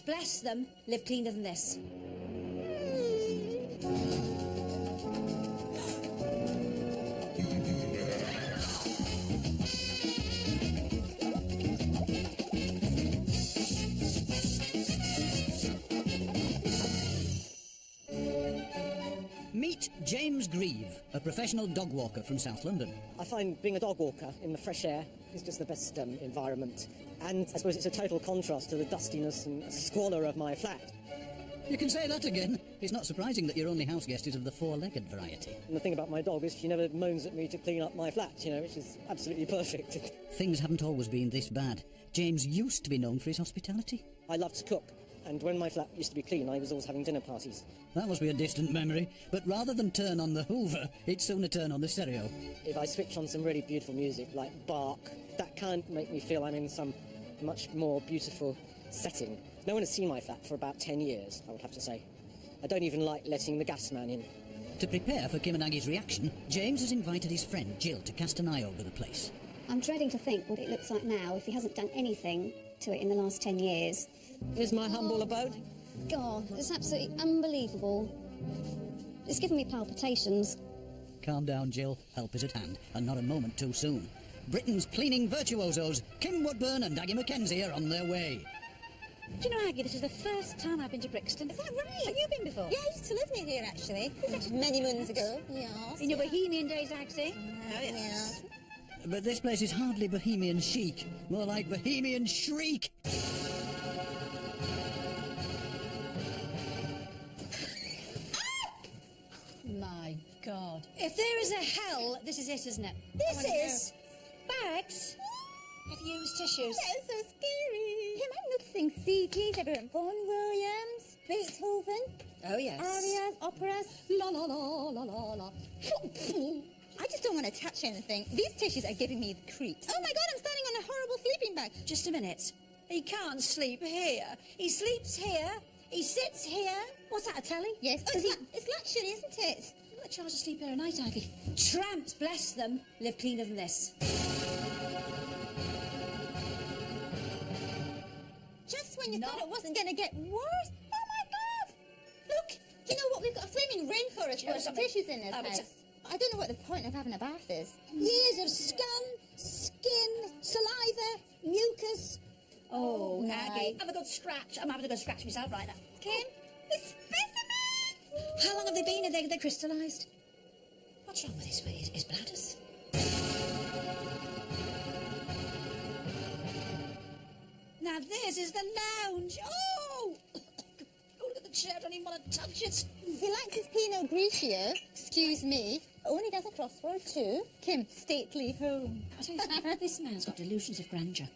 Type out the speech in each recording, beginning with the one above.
bless them, live cleaner than this. Meet James Grieve, a professional dog walker from South London. I find being a dog walker in the fresh air is just the best environment. And I suppose it's a total contrast to the dustiness and squalor of my flat. You can say that again. It's not surprising that your only house guest is of the four-legged variety. And the thing about my dog is she never moans at me to clean up my flat, you know, which is absolutely perfect. Things haven't always been this bad. James used to be known for his hospitality. I love to cook. And when my flat used to be clean, I was always having dinner parties. That must be a distant memory, but rather than turn on the Hoover, it'd sooner turn on the stereo. If I switch on some really beautiful music, like Bach, that can't make me feel I'm in some much more beautiful setting. No one has seen my flat for about 10 years, I would have to say. I don't even like letting the gas man in. To prepare for Kim and Aggie's reaction, James has invited his friend Jill to cast an eye over the place. I'm dreading to think what it looks like now if he hasn't done anything to it in the last 10 years. Here's my humble abode. God, it's absolutely unbelievable. It's giving me palpitations. Calm down, Jill. Help is at hand, and not a moment too soon. Britain's cleaning virtuosos, Kim Woodburn and Aggie MacKenzie, are on their way. Do you know, Aggie, this is the first time I've been to Brixton. Is that right? Have you been before? Yeah, I used to live near here, actually. Many moons ago. Yes. In your bohemian days, Agsy? Oh, yes. But this place is hardly bohemian chic, more like bohemian shriek. My God. If there is a hell, this is it, isn't it? This is? Bags of used tissues. That's so scary. Kim, I'm noticing CDs everywhere. Vaughan Williams, Beethoven. Oh, yes. Arias, operas. La la la la la la. I just don't want to touch anything. These tissues are giving me the creeps. Oh my God, I'm standing on a horrible sleeping bag. Just a minute. He can't sleep here. He sleeps here. He sits here. What's that, a telly? Yes. Oh, it's luxury, isn't it? You've got to charge to sleep here a night, Aggie. Tramps, bless them, live cleaner than this. Just when you thought it wasn't going to get worse. Oh my God! Look, do you know what? We've got a flaming rainforest full of tissues in this house. I don't know what the point of having a bath is. Years of scum, skin, saliva, mucus. Oh, Aggie, have a good scratch. I'm having a good scratch myself right now. Kim, it's specimens! How long have they been? Are they crystallised? What's wrong with his bladders? Now this is the lounge. Oh! Oh, look at the chair. I don't even want to touch it. He likes his Pinot Grigio, excuse me, only does a crossword too. Kim, stately home. I tell you something, this man's got delusions of grandeur.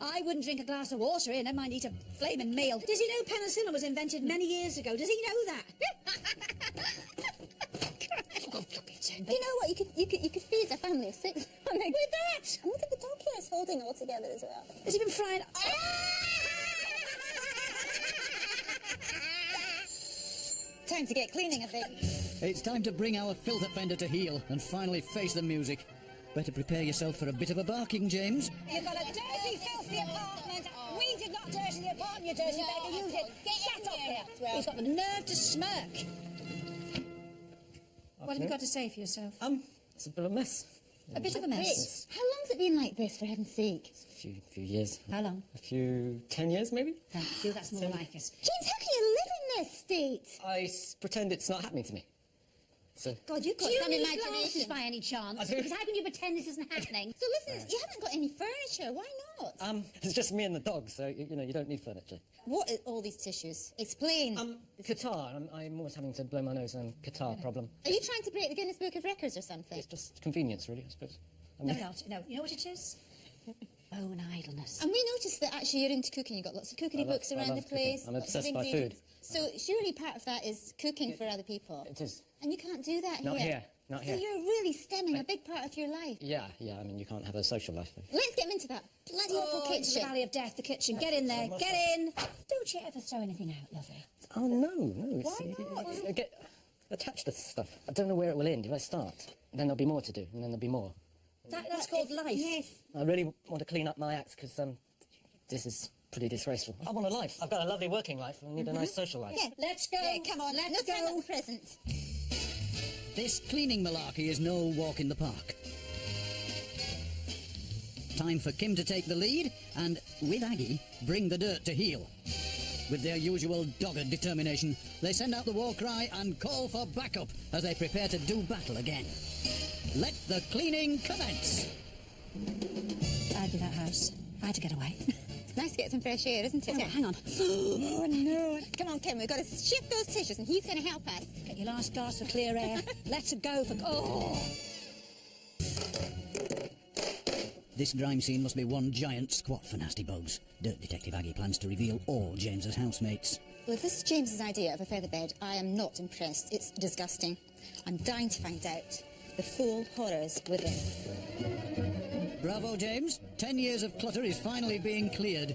I wouldn't drink a glass of water here, never mind eat a flaming meal. Does he know penicillin was invented many years ago? Does he know that? Do you know what? You could feed a family of 6 with that. And look at the dog here, it's holding it all together as well. Has he been frying? Time to get cleaning, I think. It's time to bring our filth offender to heel and finally face the music. Better prepare yourself for a bit of a barking, James. You've got a dirty, filthy apartment. We did not dirty the apartment, you dirty beggar. You did. Get off here. Well. He's got the nerve to smirk. What have you got to say for yourself? It's a bit of a mess. A bit of a mess. How long's it been like this, for heaven's sake? A few years. How long? 10 years, maybe? Thank you, that's more like us. James, how can you live in this state? I pretend it's not happening to me. So, God, you've got Do you some need imagination. glasses by any chance? I do. Because how can you pretend this isn't happening? So listen, you haven't got any furniture. Why not? it's just me and the dog, so, you know, you don't need furniture. What are all these tissues? Explain. Catarrh. I'm always having to blow my nose on catarrh problem. Are you trying to break the Guinness Book of Records or something? It's just convenience, really, I suppose. No, not. No. You know what it is? Bone idleness. And we noticed that actually you're into cooking. You've got lots of cookery books I around love the cooking. place. I'm lots of obsessed by food. ingredients. So surely part of that is cooking for other people. It is. And you can't do that Not here. here. Not here. So you're really stemming a big part of your life. Yeah, I mean, you can't have a social life. Let's get into that bloody awful It's the kitchen. Valley of Death, the kitchen. Get in there. Get in. Don't you ever throw anything out, lovely. Oh, no. Why not? Get attached to stuff. I don't know where it will end. If I start, then there'll be more to do, and then there'll be more. That's called life. Yes. I really want to clean up my act because this is pretty disgraceful. I want a life. I've got a lovely working life and I need a nice social life. Yeah, Let's go. Yeah, come on, let's go. Present. This cleaning malarkey is no walk in the park. Time for Kim to take the lead and, with Aggie, bring the dirt to heel. With their usual dogged determination, they send out the war cry and call for backup as they prepare to do battle again. Let the cleaning commence! I'd be that house. I had to get away. It's nice to get some fresh air, isn't it? Oh, hang on. Oh, no. Come on, Kim, we've got to shift those tissues and he's going to help us. Get your last gasp of clear air. Let's go for... Oh! This grime scene must be one giant squat for nasty bugs. Dirt Detective Aggie plans to reveal all James's housemates. Well, if this is James's idea of a feather bed, I am not impressed. It's disgusting. I'm dying to find out the full horrors within. Bravo, James. 10 years of clutter is finally being cleared.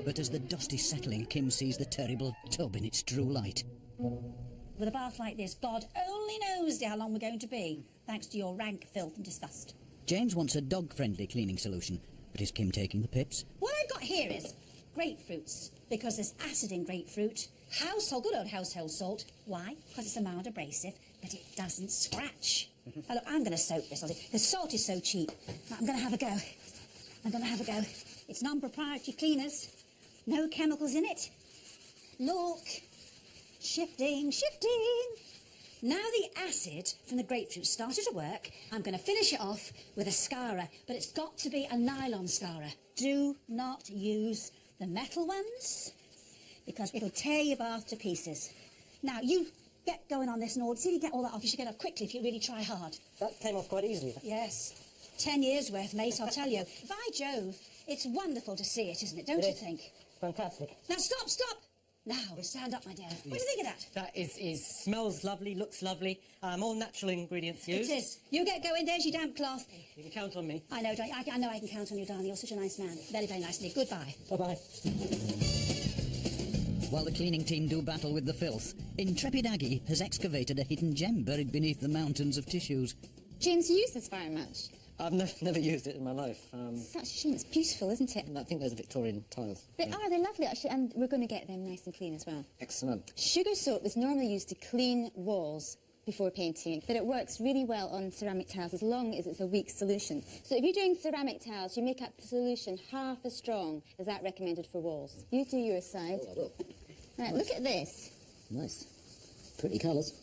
But as the dust is settling, Kim sees the terrible tub in its true light. With a bath like this, God only knows how long we're going to be, thanks to your rank filth and disgust. James wants a dog-friendly cleaning solution, but is Kim taking the pips? What I've got here is grapefruits, because there's acid in grapefruit. Good old household salt. Why? Because it's a mild abrasive, but it doesn't scratch. Now, look, I'm going to soak this. The salt is so cheap. I'm going to have a go. It's non-proprietary cleaners. No chemicals in it. Look. Shifting. Now the acid from the grapefruit started to work. I'm going to finish it off with a scourer, but it's got to be a nylon scourer. Do not use the metal ones, because it'll tear your bath to pieces. Now, you get going on this and see if you get all that off. You should get off quickly if you really try hard. That came off quite easily. Yes. 10 years worth, mate, I'll tell you. By Jove, it's wonderful to see it, isn't it? Don't you think? Fantastic. Now, stop! Now, stand up, my dear. What do you think of that? That is smells lovely, looks lovely. All natural ingredients used. It is. You get going, there's your damp cloth. You can count on me. I know, I know I can count on you, darling. You're such a nice man. Very, very nice indeed. Goodbye. Bye-bye. While the cleaning team do battle with the filth, intrepid Aggie has excavated a hidden gem buried beneath the mountains of tissues. James, you use this very much. I've never used it in my life. Such a shame. It's beautiful, isn't it? I think those are Victorian tiles. They are. They're lovely, actually, and we're going to get them nice and clean as well. Excellent. Sugar soap is normally used to clean walls before painting, but it works really well on ceramic tiles as long as it's a weak solution. So if you're doing ceramic tiles, you make up the solution half as strong as that recommended for walls. You do your side. Oh, I will. Right, look at this. Nice. Pretty colours.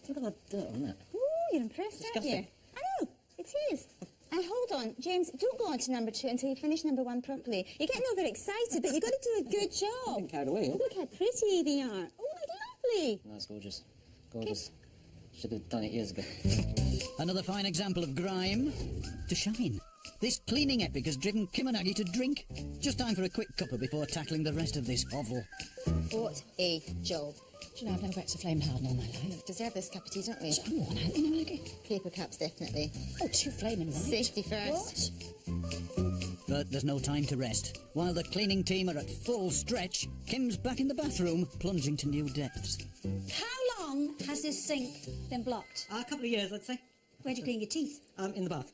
Look at that dirt on that. Ooh, you're impressed, aren't you? Disgusting. I know, it is. And hold on, James, don't go on to number 2 until you finish number 1 properly. You're getting overexcited, but you've got to do a good I've job. been carried away. Look how pretty they are. Oh, that's lovely. That's gorgeous. Gorgeous. Should have done it years ago. Another fine example of grime to shine. This cleaning epic has driven Kim and Aggie to drink. Just time for a quick cuppa before tackling the rest of this hovel. What a job. Do you know, I've never worked a flame hard in all my life. We deserve this cup of tea, don't we? Come on, you know, like Paper cups, definitely. Oh, 2 flaming right. Safety first. What? But there's no time to rest. While the cleaning team are at full stretch, Kim's back in the bathroom, plunging to new depths. How long has this sink been blocked? A couple of years, I'd say. Where do you clean your teeth? In the bath.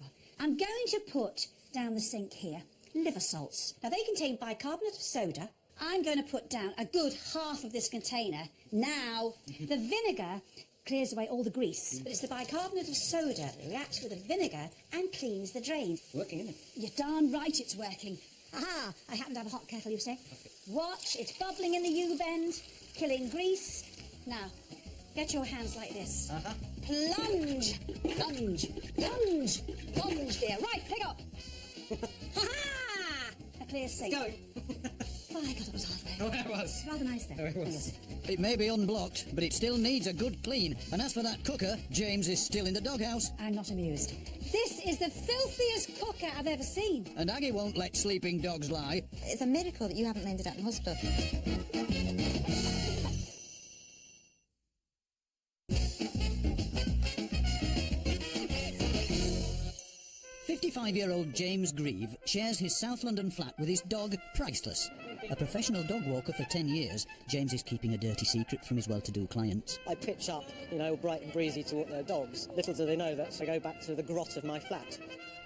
God. I'm going to put down the sink here liver salts. Now, they contain bicarbonate of soda. I'm going to put down a good half of this container. Now, the vinegar clears away all the grease, but it's the bicarbonate of soda that reacts with the vinegar and cleans the drain. Working, isn't it? You're darn right it's working. Aha! I happen to have a hot kettle, you say? Okay. Watch, it's bubbling in the U-bend, killing grease. Now, get your hands like this. Uh-huh. Plunge, dear. Right, pick up. Ha-ha! A clear sink. Go. Oh, my God, it was hard Oh, work. it was. Rather nice, though. Oh, it was. It may be unblocked, but it still needs a good clean. And as for that cooker, James is still in the doghouse. I'm not amused. This is the filthiest cooker I've ever seen. And Aggie won't let sleeping dogs lie. It's a miracle that you haven't ended up in hospital. 55-year-old James Grieve shares his South London flat with his dog, Priceless. A professional dog walker for 10 years, James is keeping a dirty secret from his well-to-do clients. I pitch up, bright and breezy to walk their dogs. Little do they know that I go back to the grot of my flat.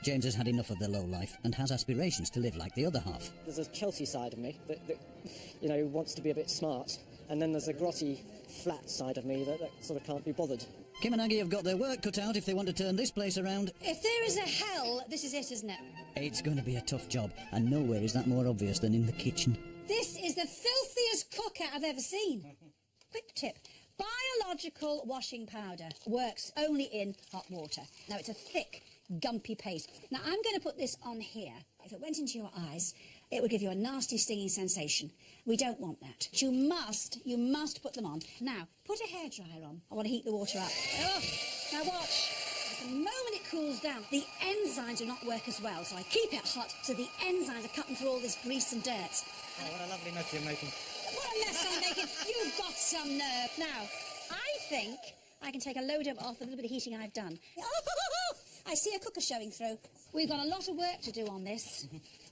James has had enough of the low life and has aspirations to live like the other half. There's a Chelsea side of me that wants to be a bit smart, and then there's a grotty, flat side of me that sort of can't be bothered. Kim and Aggie have got their work cut out if they want to turn this place around. If there is a hell, this is it, isn't it? It's going to be a tough job, and nowhere is that more obvious than in the kitchen. This is the filthiest cooker I've ever seen. Quick tip. Biological washing powder works only in hot water. Now, it's a thick, gumpy paste. Now, I'm going to put this on here. If it went into your eyes, it would give you a nasty, stinging sensation. We don't want that. You must put them on. Now, put a hairdryer on. I want to heat the water up. Oh, now watch. The moment it cools down, the enzymes do not work as well, so I keep it hot so the enzymes are cutting through all this grease and dirt. Oh, what a lovely mess you're making. What a mess I'm making. You've got some nerve. Now, I think I can take a load of off a little bit of heating I've done. Oh, I see a cooker showing through. We've got a lot of work to do on this.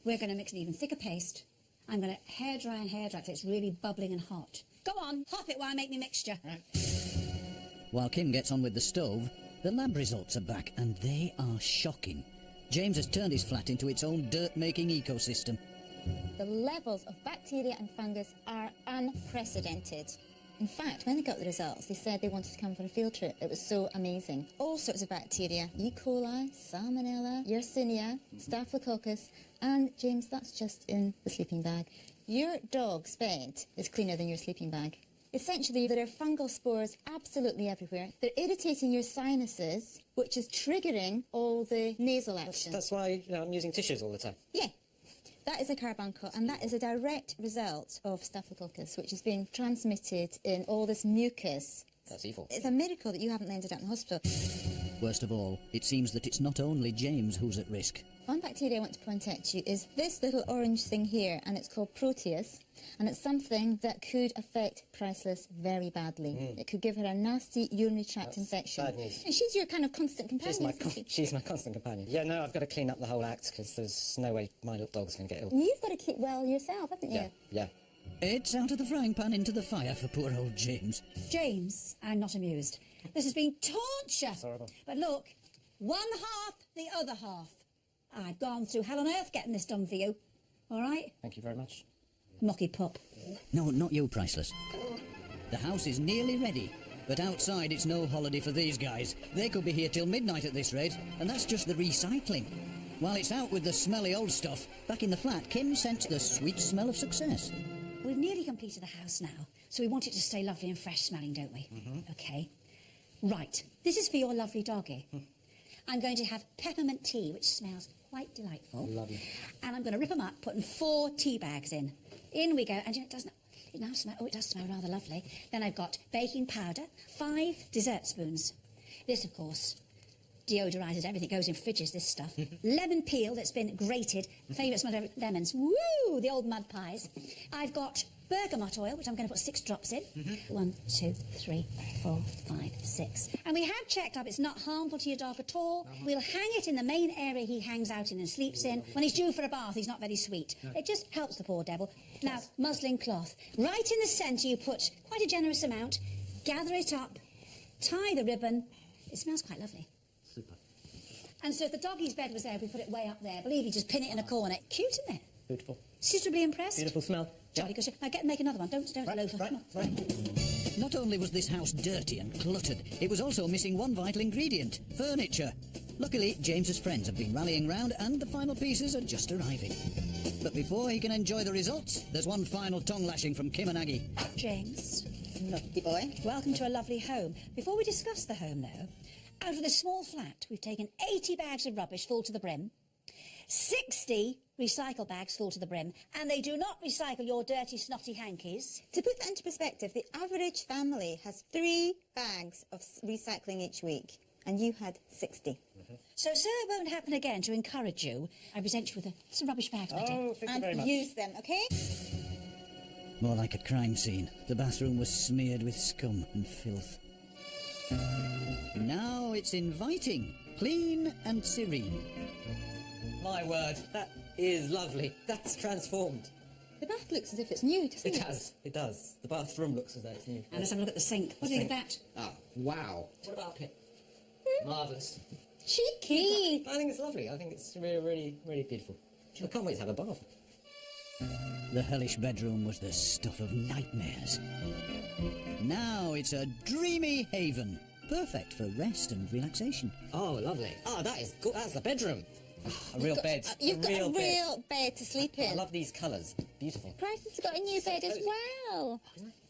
We're going to mix an even thicker paste. I'm going to hairdry and hairdry so it's really bubbling and hot. Go on, hop it while I make my mixture. Right. While Kim gets on with the stove, the lab results are back, and they are shocking. James has turned his flat into its own dirt-making ecosystem. The levels of bacteria and fungus are unprecedented. In fact, when they got the results, they said they wanted to come for a field trip. It was so amazing. All sorts of bacteria. E. coli, Salmonella, Yersinia, Staphylococcus, and, James, that's just in the sleeping bag. Your dog's bed is cleaner than your sleeping bag. Essentially, there are fungal spores absolutely everywhere. They're irritating your sinuses, which is triggering all the nasal action. That's why I'm using tissues all the time. Yeah. That is a carbuncle, and that is a direct result of Staphylococcus, which is being transmitted in all this mucus. That's evil. It's a miracle that you haven't ended up in the hospital. Worst of all, it seems that it's not only James who's at risk. One bacteria I want to point out to you is this little orange thing here, and it's called Proteus, and it's something that could affect Priceless very badly. It could give her a nasty urinary tract infection. Bad news. And she's your kind of constant companion. She's my constant companion. Yeah, no, I've got to clean up the whole act because there's no way my little dog's going to get ill. You've got to keep well yourself, haven't you? Yeah. It's out of the frying pan into the fire for poor old James. James, I'm not amused. This has been torture. That's horrible. But look, one half, the other half. I've gone through hell on earth getting this done for you. All right? Thank you very much. Mocky pup. No, not you, Priceless. The house is nearly ready, but outside it's no holiday for these guys. They could be here till midnight at this rate, and that's just the recycling. While it's out with the smelly old stuff, back in the flat, Kim sensed the sweet smell of success. We've nearly completed the house now, so we want it to stay lovely and fresh smelling, don't we? OK. Right. This is for your lovely doggy. I'm going to have peppermint tea, which smells quite delightful. Lovely. And I'm going to rip them up, putting 4 tea bags in. In we go, and it does smell rather lovely. Then I've got baking powder, 5 dessert spoons. This, of course, deodorises everything, goes in fridges, this stuff. Lemon peel that's been grated, favourite smell of lemons. Woo! The old mud pies. I've got bergamot oil, which I'm going to put 6 drops in. 1, 2, 3, 4, 5, 6. And we have checked up it's not harmful to your dog at all. We'll hang it in the main area he hangs out in and sleeps in. When he's due for a bath, he's not very sweet. It just helps the poor devil. Now, muslin cloth. Right in the centre, you put quite a generous amount. Gather it up. Tie the ribbon. It smells quite lovely. Super. And so if the doggy's bed was there, we put it way up there. Believe you, just pin it in a corner. Cute, isn't it? Beautiful. Suitably impressed? Beautiful smell. Jolly good. Now make another one. Don't loaf. Right. Not only was this house dirty and cluttered, it was also missing one vital ingredient: furniture. Luckily, James's friends have been rallying round and the final pieces are just arriving. But before he can enjoy the results, there's one final tongue lashing from Kim and Aggie. James, Naughty boy. welcome to a lovely home. Before we discuss the home, though, out of this small flat, we've taken 80 bags of rubbish full to the brim, 60 recycle bags full to the brim, and they do not recycle your dirty, snotty hankies. To put that into perspective, the average family has 3 bags of recycling each week, and you had 60. So it won't happen again, to encourage you, I present you with some rubbish bags, my dear. Oh, thank you And very much. use them, okay? More like a crime scene. The bathroom was smeared with scum and filth. Now it's inviting, clean and serene. My word, that is lovely. That's transformed. The bath looks as if it's new, doesn't it? It does. The bathroom looks as though it's new. And let's have a look at the sink. What do you think of that? Oh, wow. What about it? Marvellous. Cheeky. I think it's lovely. I think it's really, really, really beautiful. I can't wait to have a bath. The hellish bedroom was the stuff of nightmares. Now it's a dreamy haven, perfect for rest and relaxation. Oh, lovely. Oh, that is good. That's the bedroom. A real bed. You've got a real real bed to sleep in. I love these colours. Beautiful. Price has got a new bed as well.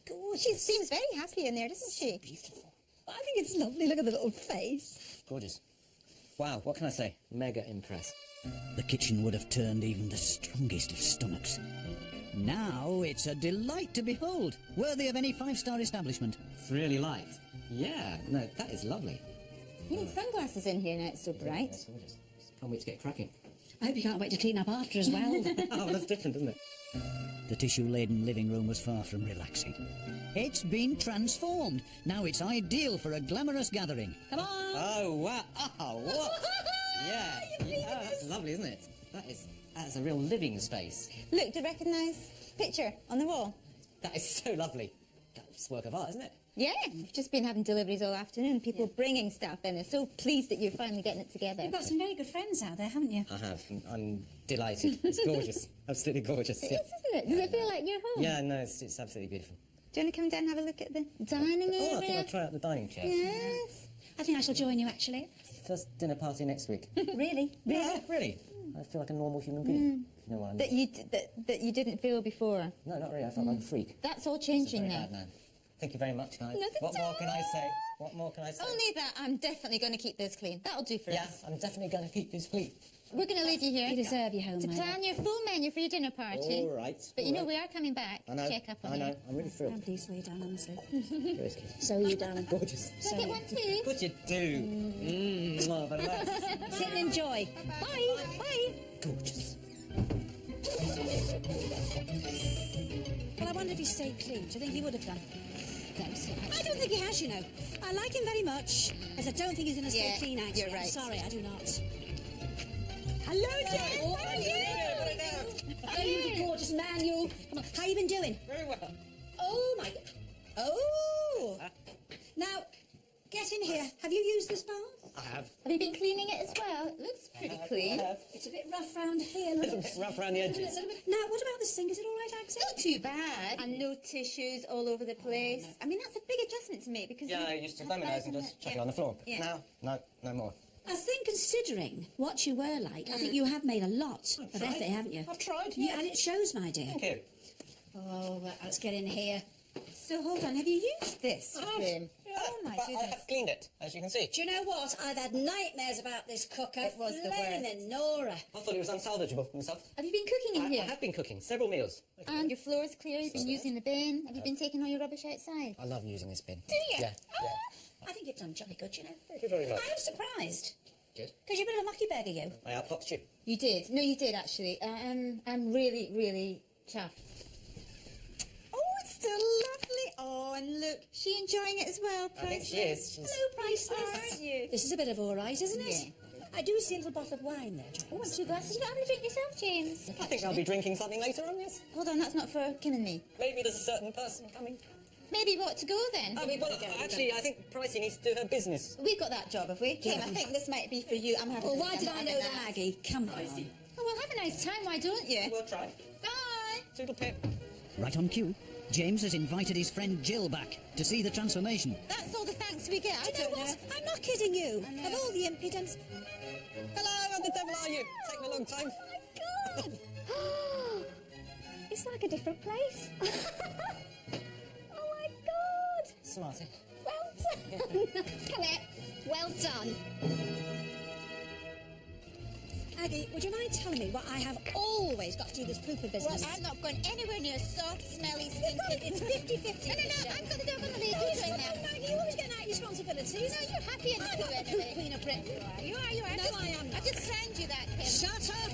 Gorgeous. She seems very happy in there, doesn't she? Beautiful. I think it's lovely. Look at the little face. Gorgeous. Wow, what can I say? Mega impressed. The kitchen would have turned even the strongest of stomachs. Now it's a delight to behold, worthy of any five-star establishment. It's really light. Yeah, no, that is lovely. You need sunglasses in here now, it's so bright. That's gorgeous. Can't wait to get cracking. I hope you can't wait to clean up after as well. Oh, that's different, isn't it? The tissue-laden living room was far from relaxing. It's been transformed. Now it's ideal for a glamorous gathering. Come on. Oh, wow. Oh, what? Yeah. Oh, that's lovely, isn't it? That's a real living space. Look, do you recognise picture on the wall? That is so lovely. That's work of art, isn't it? Yeah, we've just been having deliveries all afternoon, people bringing stuff in. They're so pleased that you're finally getting it together. You've got some very good friends out there, haven't you? I have. I'm delighted. It's gorgeous. Absolutely gorgeous. It is, isn't it? Does it feel like you're home? Yeah, no, it's absolutely beautiful. Do you want to come down and have a look at the dining area? Oh, I think I'll try out the dining chair. Yes. I think I shall join you, actually. First dinner party next week. Really? Yeah, really. I feel like a normal human being. If you know what I mean. That you didn't feel before. No, not really. I felt like a freak. That's all changing Very now. bad now. Thank you very much, guys. Nothing What at more can I all. say? What more can I say? Only that I'm definitely going to keep this clean. That'll do for us. Yes, I'm definitely going to keep this clean. We're going to leave you here. You deserve your home, to my plan your full menu for your dinner party. All right. But you know we are coming back I know. to check up on I know. you. I'm really I'm thrilled. pleased for you, darling, honestly. Cheers, kiss. So are you, darling. Gorgeous. Can I get one too? Good you do. Marvellous. Sit and enjoy. Bye. Bye. Gorgeous. Well, I wonder if he stayed clean. Do you think he would have done? I don't think he has, you know. I like him very much, as I don't think he's going to stay Yeah, clean, actually. you're I'm right. sorry, I do not. Hello, James. Oh, How are you? Oh, you gorgeous man, you. Come on. How you been doing? Very well. Oh, my God. Oh. Now, get in here. Have you used this bath? I have. Have you been cleaning it as well? It looks pretty clean. I have. It's a bit rough round here. A little bit rough around the edges. Now, what about the sink? Is it all right, Axel? Not too bad. And no tissues all over the place. I mean, that's a big adjustment to make because Yeah, I you used to have laminise guys and in just the- chuck it on the floor. Yeah. No more. I think considering what you were like, I think you have made a lot of effort, haven't you? I've tried, Yeah, and it shows, my dear. Thank you. Oh, let's get in here. So hold on, have you used this room? Oh my But I goodness. have cleaned it, as you can see. Do you know what? I've had nightmares about this cooker. It was the worst. Flaming Nora. I thought it was unsalvageable myself. Have you been cooking in I here? have been cooking several meals. And your floor is clear, you've been using the bin. Have you been taking all your rubbish outside? I love using this bin. Do you? Yeah. I think you've done jolly good, you know. Thank you very much. I'm surprised. Good. Because you're a bit of a mucky beggar, you. I outfoxed you. You did. No, you did actually. I'm really, really chuffed. Oh, it's still lovely. Oh, and look, she enjoying it as well, I think she is. She's... Hello, Priceless. Aren't you? This is a bit of all right, isn't it? I do see a little bottle of wine there, James. Oh, and 2 glasses. You don't have a drink yourself, James. I think I'll be drinking something later on, yes? Hold on, that's not for Kim and me. Maybe there's a certain person coming. Maybe we ought to go then. Actually, I think Pricey needs to do her business. We've got that job, have we? Kim, I think this might be for you. I'm having. Well, why did I know that, Maggie? Come on. Oh, well, have a nice time. Why don't you? We'll try. Bye. Toodle pip. Right on cue, James has invited his friend Jill back to see the transformation. That's all the thanks we get. Do you know what? I'm not kidding you. I know. Of all the impudence. Hello, how the devil are you? Taking a long time. Oh, my God. It's like a different place. Oh, my God. Smarty. Well done. Come here. Well done. Aggie, would you mind telling me what I have always got to do this pooper business? Well, I'm not going anywhere near soft, smelly, stinking. It's 50-50. No, I've got to do it on the lead. You're doing that. Maggie, you always get out your responsibilities. No, you're happy in the I'm poo not a anyway. poop queen of Britain. You are. No, I am not. I just signed you that, Kim. Shut up.